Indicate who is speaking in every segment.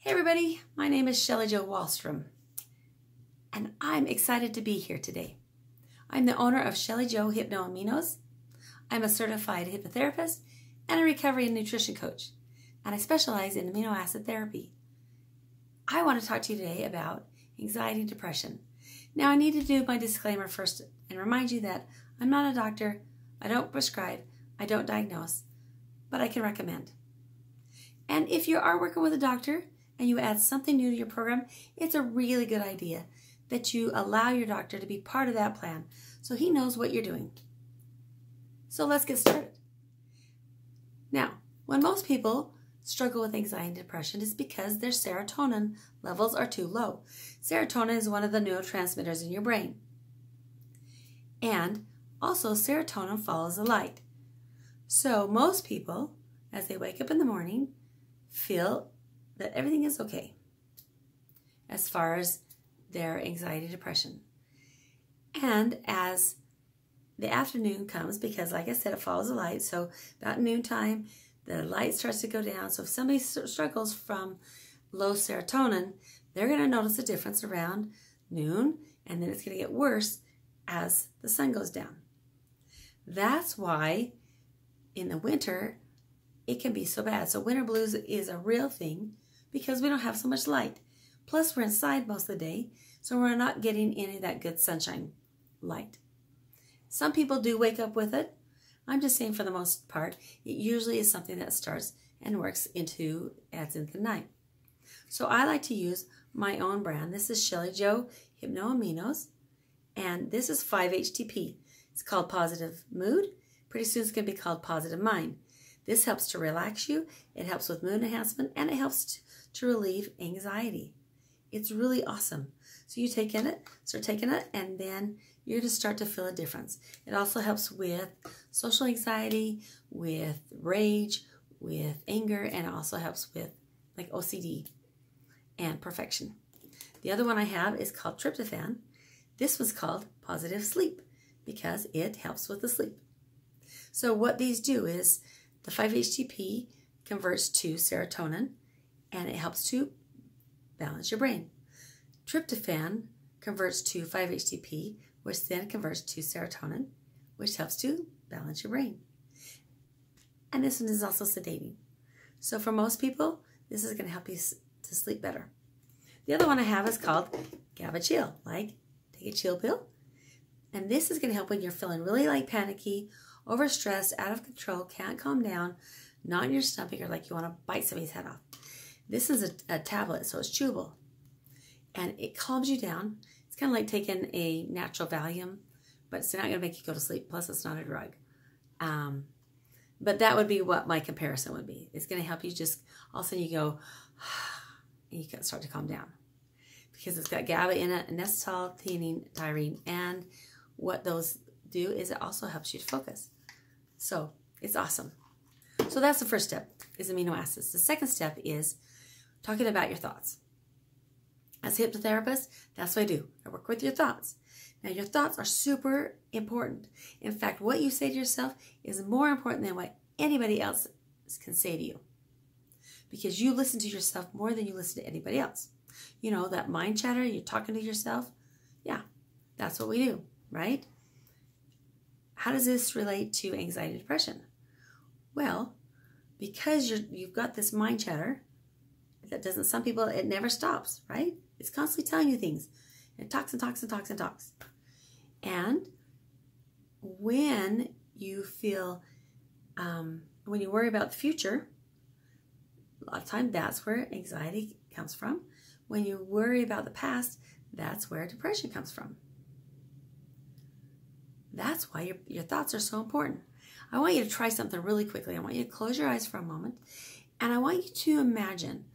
Speaker 1: Hey everybody, my name is Shelley Jo Wallstrom, and I'm excited to be here today. I'm the owner of Shelley Jo Hypno-Aminos. I'm a certified hypnotherapist and a recovery and nutrition coach, and I specialize in amino acid therapy. I want to talk to you today about anxiety and depression. Now I need to do my disclaimer first and remind you that I'm not a doctor, I don't prescribe, I don't diagnose, but I can recommend. And if you are working with a doctor, and you add something new to your program, it's a really good idea that you allow your doctor to be part of that plan so he knows what you're doing. So let's get started. Now, when most people struggle with anxiety and depression, it's because their serotonin levels are too low. Serotonin is one of the neurotransmitters in your brain. And also serotonin follows the light. So most people, as they wake up in the morning, feel that everything is okay as far as their anxiety and depression. And as the afternoon comes, because like I said, it follows the light, so about noontime, the light starts to go down. So if somebody struggles from low serotonin, they're going to notice a difference around noon, and then it's going to get worse as the sun goes down. That's why in the winter, it can be so bad. So winter blues is a real thing because we don't have so much light. Plus, we're inside most of the day, so we're not getting any of that good sunshine light. Some people do wake up with it. I'm just saying for the most part, it usually is something that starts and works adds into the night. So I like to use my own brand. This is Shelley Jo Hypno-Aminos, and this is 5-HTP. It's called Positive Mood. Pretty soon it's going to be called Positive Mind. This helps to relax you, it helps with mood enhancement, and it helps to relieve anxiety. It's really awesome. So you start taking it, and then you're going to start to feel a difference. It also helps with social anxiety, with rage, with anger, and it also helps with like OCD and perfection. The other one I have is called tryptophan. This was called Positive Sleep because it helps with the sleep. So what these do is the 5-HTP converts to serotonin, and it helps to balance your brain. Tryptophan converts to 5-HTP, which then converts to serotonin, which helps to balance your brain. And this one is also sedating. So for most people, this is going to help you to sleep better. The other one I have is called GABA Chill, like take a chill pill. And this is going to help when you're feeling really like panicky, overstressed, out of control, can't calm down, not in your stomach, or like you want to bite somebody's head off. This is a tablet, so it's chewable. And it calms you down. It's kind of like taking a natural Valium, but it's not going to make you go to sleep. Plus, it's not a drug. But that would be what my comparison would be. It's going to help you just, all of a sudden you go, and you can start to calm down. Because it's got GABA in it, inositol, theanine, tyrine, and what those do is it also helps you to focus. So it's awesome. So that's the first step, is amino acids. The second step is talking about your thoughts. As a hypnotherapist, that's what I do. I work with your thoughts. Now your thoughts are super important. In fact, what you say to yourself is more important than what anybody else can say to you. Because you listen to yourself more than you listen to anybody else. You know, that mind chatter, you're talking to yourself. Yeah, that's what we do, right? How does this relate to anxiety and depression? Well, because you've got this mind chatter that doesn't, some people, it never stops, right? It's constantly telling you things. It talks and talks and talks and talks. And when you feel, when you worry about the future, a lot of times that's where anxiety comes from. When you worry about the past, that's where depression comes from. That's why your thoughts are so important. I want you to try something really quickly. I want you to close your eyes for a moment, and I want you to imagine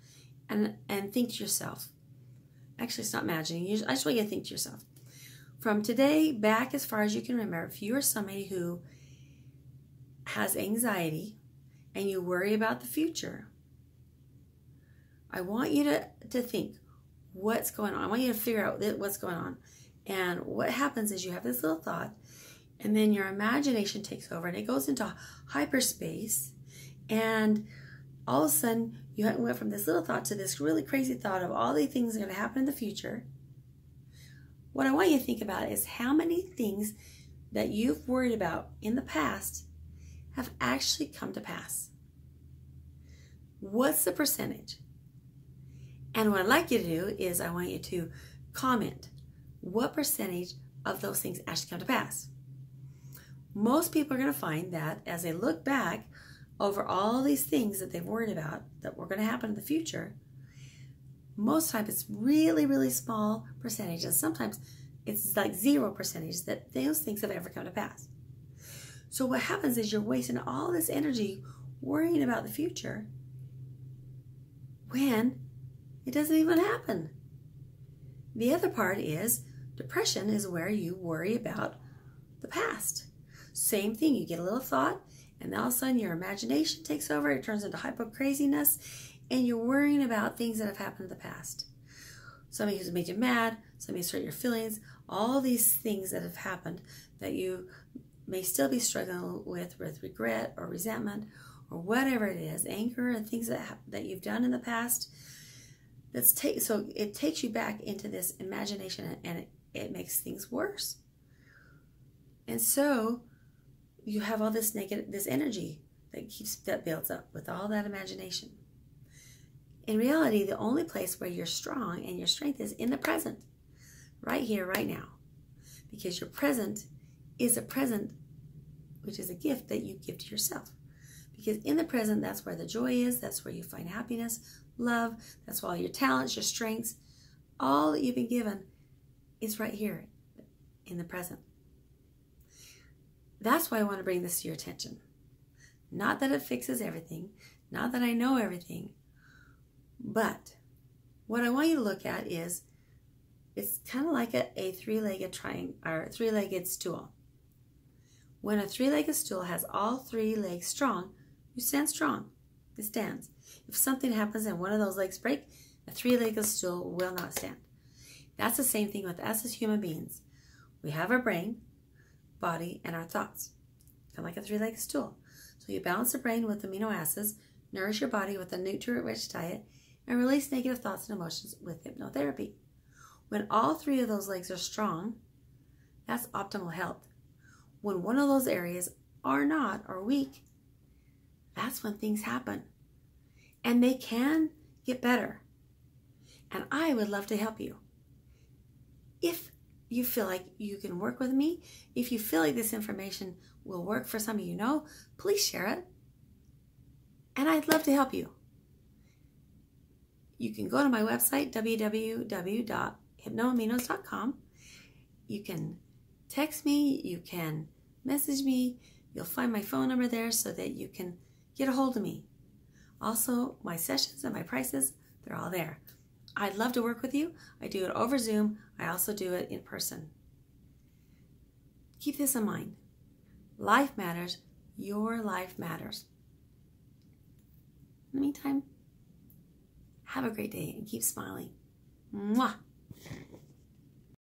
Speaker 1: and think to yourself. Actually, it's not imagining. I just want you to think to yourself. From today back as far as you can remember, if you are somebody who has anxiety and you worry about the future, I want you to think what's going on. I want you to figure out what's going on. And what happens is you have this little thought, and then your imagination takes over and it goes into hyperspace, and all of a sudden You went from this little thought to this really crazy thought of all the things that are going to happen in the future. What I want you to think about is how many things that you've worried about in the past have actually come to pass. What's the percentage? And what I'd like you to do is I want you to comment what percentage of those things actually come to pass. Most people are going to find that as they look back over all these things that they've worried about that were going to happen in the future, most times it's really, really small percentages. Sometimes it's like 0% that those things have ever come to pass. So what happens is you're wasting all this energy worrying about the future when it doesn't even happen. The other part is depression is where you worry about the past. Same thing, you get a little thought and all of a sudden your imagination takes over, it turns into hyper craziness, and you're worrying about things that have happened in the past. Somebody who's made you mad, somebody's hurt your feelings, all these things that have happened that you may still be struggling with regret or resentment or whatever it is, anger and things that you've done in the past. So it takes you back into this imagination and it makes things worse. And so you have all this this energy that builds up with all that imagination. In reality, the only place where you're strong and your strength is in the present, right here, right now. Because your present is a present, which is a gift that you give to yourself. Because in the present, that's where the joy is, that's where you find happiness, love, that's where all your talents, your strengths, all that you've been given is right here in the present. That's why I want to bring this to your attention. Not that it fixes everything, not that I know everything, but what I want you to look at is it's kind of like a three-legged triangle or three-legged stool. When a three-legged stool has all three legs strong, you stand strong. It stands. If something happens and one of those legs break, a three-legged stool will not stand. That's the same thing with us as human beings. We have our brain, body, and our thoughts. Kind of like a three-legged stool. So you balance the brain with amino acids, nourish your body with a nutrient-rich diet, and release negative thoughts and emotions with hypnotherapy. When all three of those legs are strong, that's optimal health. When one of those areas are not or weak, that's when things happen. And they can get better. And I would love to help you. If you feel like you can work with me, if you feel like this information will work for some of you know, please share it. And I'd love to help you. You can go to my website, www.hypnoaminos.com. You can text me, you can message me. You'll find my phone number there so that you can get a hold of me. Also, my sessions and my prices, they're all there. I'd love to work with you. I do it over Zoom. I also do it in person. Keep this in mind. Life matters. Your life matters. In the meantime, have a great day and keep smiling. Mwah!